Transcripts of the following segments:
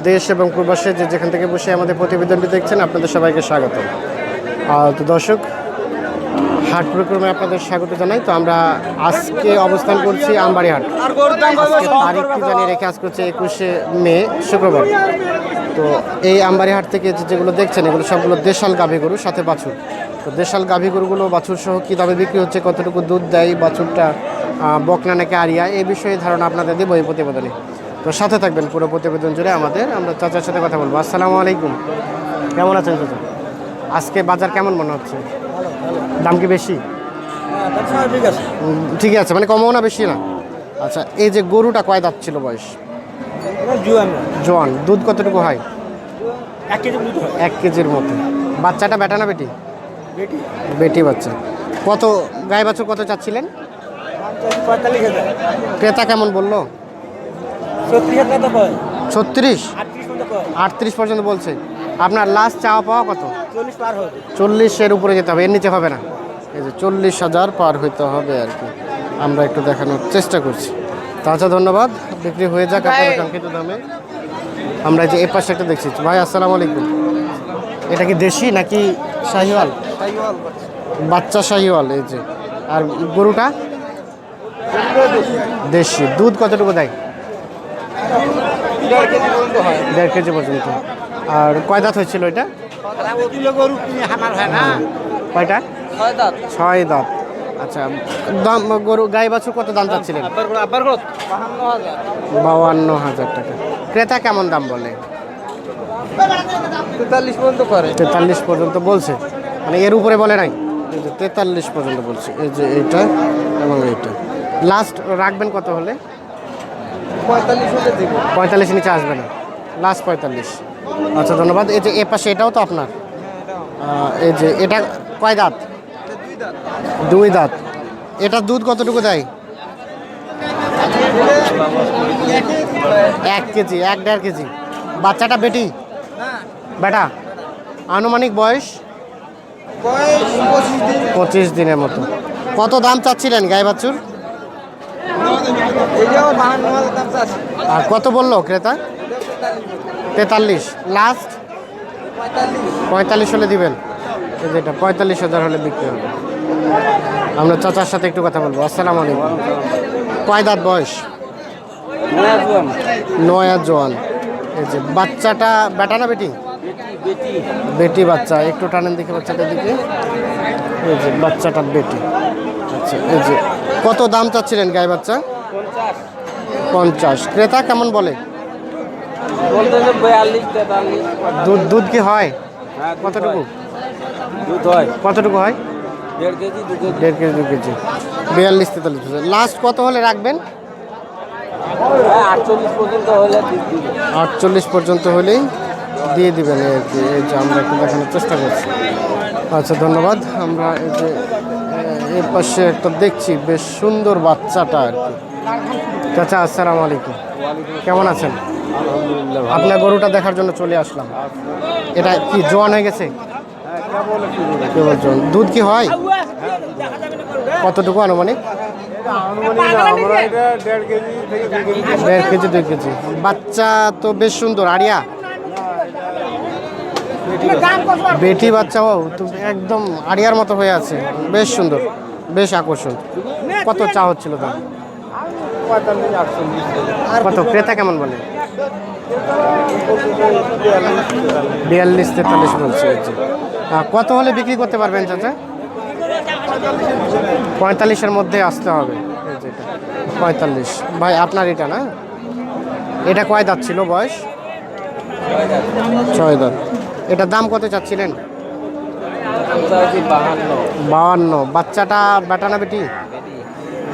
দেশ এবং প্রবাসে যে যেখান থেকে বসে আমাদের প্রতিবেদনটি দেখছেন আপনাদের সবাইকে স্বাগত। তো দর্শক, হাট প্রোগ্রামে আপনাদের স্বাগত জানাই। তো আমরা আজকে অবস্থান করছি আমবাড়ি হাট। আজকে তারিখটি জানিয়ে রেখে আজকে হচ্ছে 21শে মে শুক্রবার। তো এই আমবাড়ি হাট থেকে যেগুলো দেখছেন এগুলো সবগুলো দেশাল গাভী গরু সাথে বাছুর। তো দেশাল গাভী গরুগুলো বাছুর সহ কী দামে বিক্রি হচ্ছে, কতটুকু দুধ দেয়, বাছুরটা বকনা নাকি আরিয়া, এই বিষয়ে ধারণা আপনাদের দেবো এই প্রতিবেদনে। তো সাথে থাকবেন পুরো প্রতিবেদন জুড়ে। আমরা চাচার সাথে কথা বলবো। আসসালামু আলাইকুম, কেমন আছেন চাচা? আজকে বাজার কেমন মনে হচ্ছে? দাম কি বেশি? ঠিক আছে, মানে কমও না বেশি না। আচ্ছা, এই যে গরুটা কয় দাঁত ছিল বয়স? জোয়ান। দুধ কতটুকু হয়? 1 কেজির মতো। বাচ্চাটা বেটা না বেটি? বেটি বাচ্চা। কত গায়ে বাছুর কত চাচ্ছিলেন? ক্রেতা কেমন বললো? 36 38 পর্যন্ত বলছে। আপনার লাস্ট চাওয়া পাওয়া কত? 40-এর উপরে যেতে হবে, এর নিচে হবে না। এই যে 40,000 পার হইতে হবে আর কি। আমরা একটু দেখানোর চেষ্টা করছি। আচ্ছা, ধন্যবাদ। বিক্রি হয়ে যাক আপনার কাঙ্ক্ষিত দামে। আমরা যে এই পাশে একটা দেখছি। ভাই আসসালামু আলাইকুম, এটা কি দেশি নাকি শাহিওয়াল? বাচ্চা শাহিওয়াল। এই যে, আর গরুটা দেশি। দুধ কতটুকু দেয়? 1.5 কেজি পর্যন্ত। আর কয় দাঁত হয়েছিল এটা? কয়টা? 6 দাঁত। আচ্ছা, দাম গরু গায়ে বাছুর কত দাম চাচ্ছিলেন? 52,000 টাকা। ক্রেতা কেমন দাম বলে? 43 পর্যন্ত বলছে, মানে এর উপরে বলে নাই। এই যে 43 পর্যন্ত বলছে। এই যে এইটা এবং এইটা। লাস্ট রাখবেন কত হলে? 45 নিচে আসবে না, লাস্ট 45। আচ্ছা, ধন্যবাদ। এই যে এ পাশে এটাও তো আপনার? এই যে এটা কয় দাঁত? 2 দাঁত। এটা দুধ কতটুকু দেয়? 1 কেজি, 1-1.5 কেজি। বাচ্চাটা বেটি? বেটা। আনুমানিক বয়স 25 দিনের মতো। কত দাম চাচ্ছিলেন গায়ে বাছুর? আর কত বললো ক্রেতা? 43। লাস্ট 45 হলে দিবেন? এই যেটা 45,000 হলে বিক্রি হবে। আমরা চাচার সাথে একটু কথা বলবো। আসসালামু আলাইকুম। কয় দাঁত বয়স? 9 জোয়ান। এই যে বাচ্চাটা বেটা না বেটি? বেটি বাচ্চা। একটু টানেন দেখে বাচ্চাটার দিকে। এই যে বাচ্চাটা বেটি। আচ্ছা, এই যে কত দাম চাচ্ছিলেন গায়ে বাচ্চা? 50। ক্রেতা কেমন বলে? দুধ কি হয়? কতটুকু দুধ হয়? কতটুকু হয়? 1.5 কেজি 2 কেজি। 42-43। লাস্ট কত হলে রাখবেন? 48 পর্যন্ত হলেই দিয়ে দিবেন আর কি। এই যে আমরা একটু দেখানোর চেষ্টা করছি। আচ্ছা, ধন্যবাদ। আমরা এই যে এর পাশে একটা দেখছি, বেশ সুন্দর বাচ্চাটা আর কি। চাচা আসসালামু আলাইকুম, কেমন আছেন? আপনার গরুটা দেখার জন্য চলে আসলাম। এটা কি জোয়ান হয়ে গেছে? কেবল জোয়ান। দুধ কি হয়? কতটুকু আনুমানিক? 1.5 কেজি 2 কেজি। বাচ্চা তো বেশ সুন্দর, আরিয়া বেটি বাচ্চা। ও তো একদম আরিয়ার মতো হয়ে আছে, বেশ সুন্দর, বেশ আকর্ষণ। কত চা হচ্ছিল দাম? কত ক্রেতা কেমন বলে? 42-43 বলছে। কত হলে বিক্রি করতে পারবেন চাচা? 45-এর মধ্যে আসতে হবে। 45। ভাই আপনার এটা না? এটা কয় দাঁত ছিল বয়স? 6 দাঁত। এটা দাম কত চাচ্ছিলেন? 52। বাচ্চাটা বেটা না বেটি?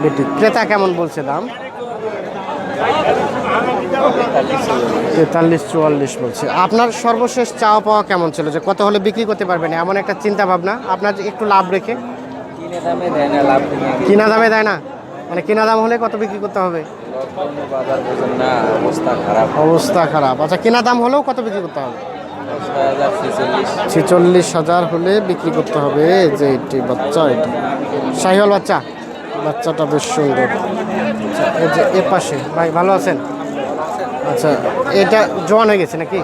বেটি। ক্রেতা কেমন বলছে দাম? 43-44 বলছে। আপনার সর্বশেষ চাওয়া পাওয়া কেমন ছিল, যে কত হলে বিক্রি করতে পারবেন, এমন একটা চিন্তা ভাবনা আপনার? একটু লাভ রেখে। কিনা দামে দেয় না, মানে কিনা দাম হলে কত বিক্রি করতে হবে? অবস্থা খারাপ। আচ্ছা, কিনা দাম হলেও কত বিক্রি করতে হবে? 46,000 হলে বিক্রি করতে হবে। যে এটি বাচ্চা, এটা শাহিওয়াল বাচ্চা। বাচ্চাটা বেশ সুন্দর। এই যে এ পাশে ভাই, ভালো আছেন? আচ্ছা, এটা জোয়ান হয়ে গেছে নাকি?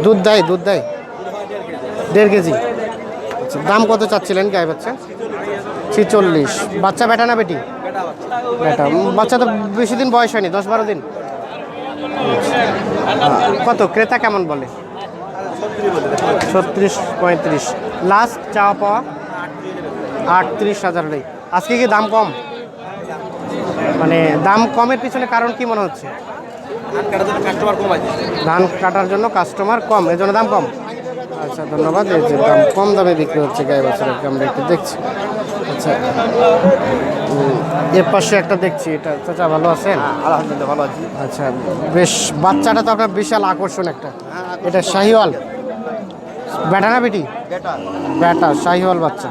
দুধ দেয় 1.5 কেজি। আচ্ছা, দাম কত চাচ্ছিলেন গায়ে বাচ্চা? 46। বাচ্চা বেটা না বেটি? বেটা। বাচ্চা তো বেশি দিন বয়স হয়নি, 10-12 দিন। কত ক্রেতা কেমন বলে? 36-35। লাস্ট চাওয়া পাওয়া 38,000 নেই। আজকে কি দাম কম? মানে দাম কমের পিছনে কারণ কি মনে হচ্ছে? ধান কাটার জন্য কাস্টমার কম, এই জন্য দাম কম। আচ্ছা, ধন্যবাদ। এই যে দাম কম দামে বিক্রি হচ্ছে গায়ে বাছুর, আমরা একটু দেখছি। আচ্ছা, এর পাশে একটা দেখছি, এটা চাচা ভালো আছেন? আলহামদুলিল্লাহ ভালো আছি। আচ্ছা, বেশ বাচ্চাটা তো আপনার বিশাল আকর্ষণ একটা। এটা শাহিওয়াল বেটা না বেটি? বেটা শাহিওয়াল বাচ্চা।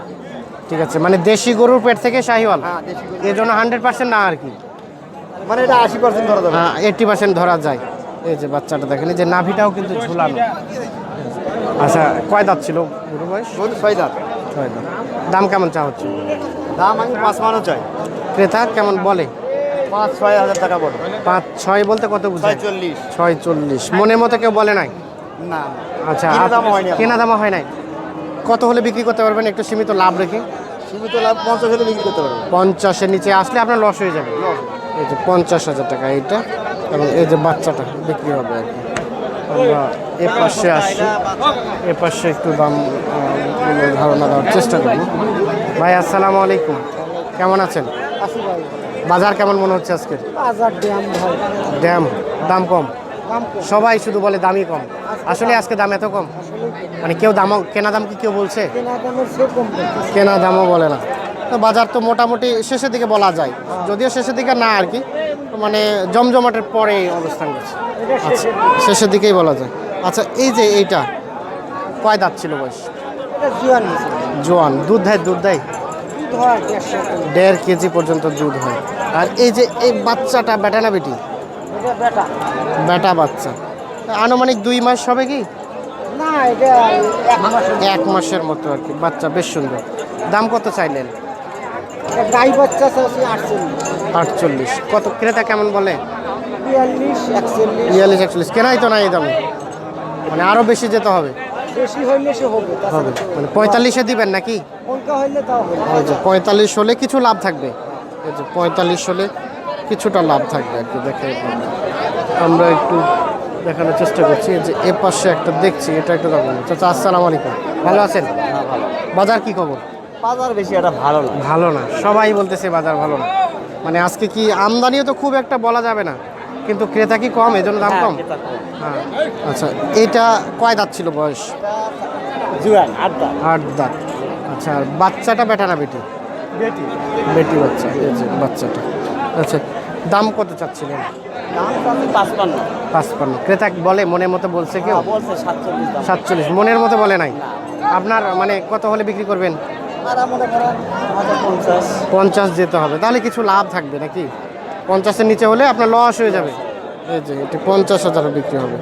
ঠিক আছে, মানে দেশি গরুর পেট থেকে শাহিওয়াল, এই জন্য 100% না আর কি, মানে এটা 80% ধরা যাবে। হ্যাঁ 80% ধরা যায়। এই যে বাচ্চাটা দেখেন, এই যে নাভিটাও কিন্তু ঝুলানো। আচ্ছা, কয় দাঁত ছিল গরু বয়স? 6 দাঁত। 6 দাঁত। দাম কেমন চা হচ্ছে? দাম আমি 5 মানও চাই। ক্রেতা কেমন বলে? 5-6 হাজার টাকা বড়। 5-6 বলতে কত বুঝায়? 46। 46 মনের মতো কেউ বলে নাই? না। আচ্ছা, কিনা দামও হয়নি এখনো। কেনা দামও হয় নাই। কত হলে বিক্রি করতে পারবেন একটু সীমিত লাভ রেখে? সীমিত লাভ 50 হলে বিক্রি করতে পারবো। 50-এর নিচে আসলে আপনার লস হয়ে যাবে। এই যে 50,000 টাকা এইটা, এবং এই যে বাচ্চাটা বিক্রি হবে আর কি। আমরা এ পাশে আসছি, এ পাশে একটু দাম ধারণা দেওয়ার চেষ্টা করব। ভাই আসসালামু আলাইকুম, কেমন আছেন? বাজার কেমন মনে হচ্ছে আজকে? ড্যাম দাম কম। সবাই শুধু বলে দামই কম, আসলে আজকে দাম এত কম? মানে কেউ দাম কেনা দাম কি কেউ বলছে? কেনা দামও বলে না। তো বাজার তো মোটামুটি শেষের দিকে বলা যায়, যদিও শেষের দিকে না আর কি, মানে জমজমাটের পরে অবস্থান করছে। আচ্ছা, শেষের দিকেই বলা যায়। আচ্ছা, এই যে এইটা কয় দাঁত ছিল বয়স? জোয়ান। দুধ দেয়? 1.5 কেজি পর্যন্ত দুধ হয়। আর এই যে এই বাচ্চাটা বেটা না বেটি? বেটা বাচ্চা। আনুমানিক 2 মাস হবে কি? না, এটা 1 মাসের মতো আর কি। বাচ্চা বেশ সুন্দর। দাম কত চাইলেন? গাই বাচ্চা 48। কত ক্রেতা কেমন বলে? 42-41। 42-41। কেনাই তো নাই এই দামে, মানে আরো বেশি যেতে হবে। বেশি হইলে সে হবে। হবে মানে 45-এ দিবেন নাকি? কোনটা হইলে তাও হবে। ওই যে 45 হলে কিছু লাভ থাকবে। এই যে 45 হলে কিছুটা লাভ থাকবে আর কি। দেখে আমরা একটু দেখানোর চেষ্টা করছি। যে এ পাশে একটা দেখছি, এটা একটু দেখুন। চাচা আসসালামু আলাইকুম, ভালো আছেন? ভালো। বাজার কি খবর? বাজার বেশি একটা ভালো না। ভালো না, সবাই বলতেছে বাজার ভালো না। মানে আজকে কি আমদানিও তো খুব একটা বলা যাবে না, কিন্তু ক্রেতা কি কম, এই জন্য দাম কম। হ্যাঁ। আচ্ছা, এটা কয় দাঁত ছিল বয়স? জুয়ান 8 দাঁত। 8 দাঁত। আচ্ছা, আর বাচ্চাটা বেটা না বেটি? বেটি বাচ্চা। এই যে বাচ্চাটা। আচ্ছা, দাম কত চাচ্ছিলেন? দাম চাচ্ছে 55। 55। ক্রেতা বলে মনের মতো বলছে কেউ? বলছে 47 দাম। 47 মনের মতো বলে নাই। আপনার মানে কত হলে বিক্রি করবেন? আর মনে করেন 50। 50 যেতে হবে, তাহলে কিছু লাভ থাকবে নাকি? 50-এর নিচে হলে আপনার লস হয়ে যাবে। এই যে এটি 50,000 বিক্রি হবে।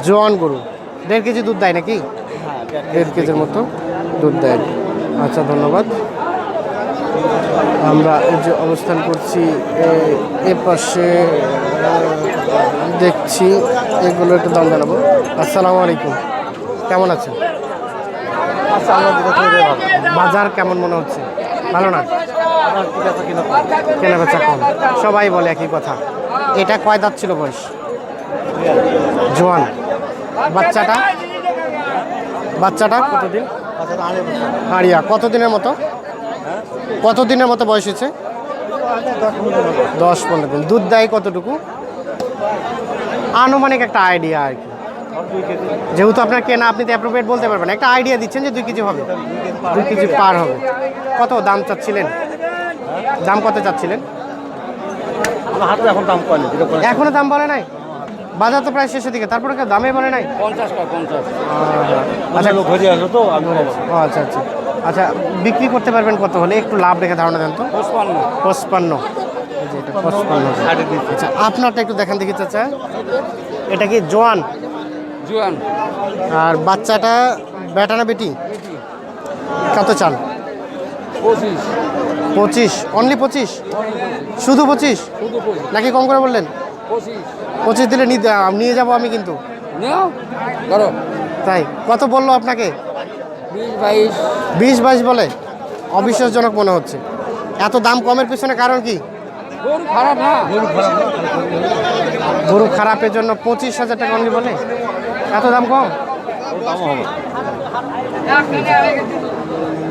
জোয়ান গরু 1.5 কেজি দুধ দেয় নাকি? হ্যাঁ, 1.5 কেজির মতো দুধ দেয়। আচ্ছা, ধন্যবাদ। আমরা এই যে অবস্থান করছি এ পাশে, দেখছি এগুলো একটু দাম জানাবো। আসসালামু আলাইকুম, কেমন আছেন? আচ্ছা, আমরা যেটা করে ভালো। বাজার কেমন মনে হচ্ছে? ভালো না, কেনা বেচা কম, সবাই বলে একই কথা। এটা কয় দাঁত ছিল বয়স? জোয়ান। বাচ্চাটা কতদিন? আড়িয়া। কতদিনের মতো? কতদিনের মতো বয়স হয়েছে? 10-15 দিন। দুধ দেয় কতটুকু? আনুমানিক একটা আইডিয়া আর কি, যেহেতু আপনার কেনা, আপনি তো অ্যাপ্রোপ্রিয়েট বলতে পারবেন, একটা আইডিয়া দিচ্ছেন যে 2 কেজি হবে, 2 কেজি পার হবে। কত দাম চাচ্ছিলেন? দাম কত চাচ্ছিলেন? আমার হাতে এখন দাম কয়নি। এখনো দাম বলে নাই? বাজার তো প্রায় শেষের দিকে, তারপরে কেউ দামে বলে নাই? 50 কয় 50। আচ্ছা, লোক হয়ে আসলো তো আমি বলবো। ও আচ্ছা আচ্ছা। আচ্ছা, বিক্রি করতে পারবেন কত হলে? একটু লাভ রেখে ধারণা দেন তো। 55। এই যে এটা 55। আচ্ছা, আপনারটা একটু দেখান দেখি চাচা। এটা কি জোয়ান? আর বাচ্চাটা বেটা না বেটি? কত চান? 25। অনলি 25? শুধু 25 নাকি কম করে বললেন? 25 দিলে নিয়ে যাবো আমি কিন্তু। ধরো তাই কত বললো আপনাকে? 20-22 20-22 বলে? অবিশ্বাসজনক মনে হচ্ছে। এত দাম কমের পিছনে কারণ কি? গরু খারাপ না, গরু খারাপের জন্য 25,000 টাকা অনলি বলে? এত দাম কম?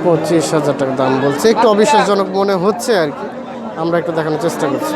25,000 টাকা দাম বলছে, একটু অবিশ্বাসজনক মনে হচ্ছে আর কি। আমরা একটু দেখানোর চেষ্টা করছি।